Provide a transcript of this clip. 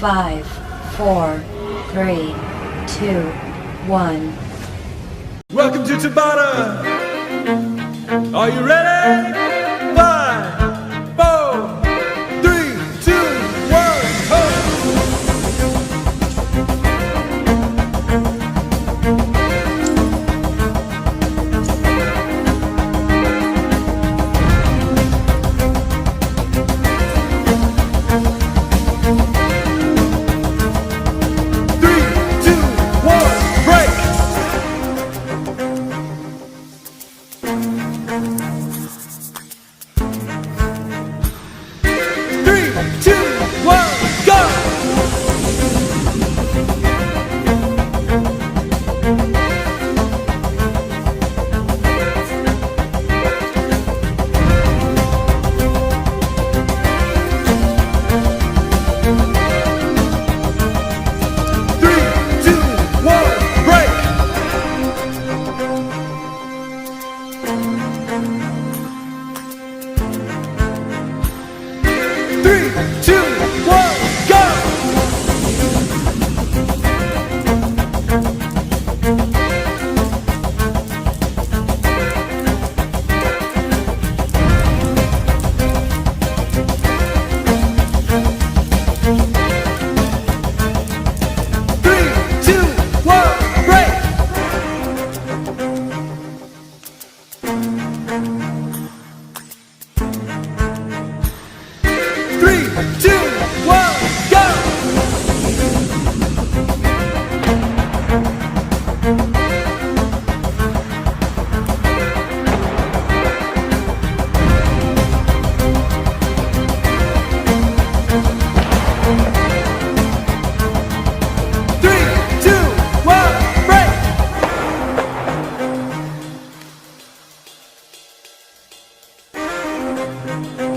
5, 4, 3, 2, 1. Welcome to Tabata. Are you ready? 5, 4, 3, 2, 1, go! 3, 2, 1, break! 3, 2, 1, go! 3, 2, 1, break! 3, 2, 1, go! 3, 2, 1, break! 3, 2, 1, go! 3, 2, 1, break! 3,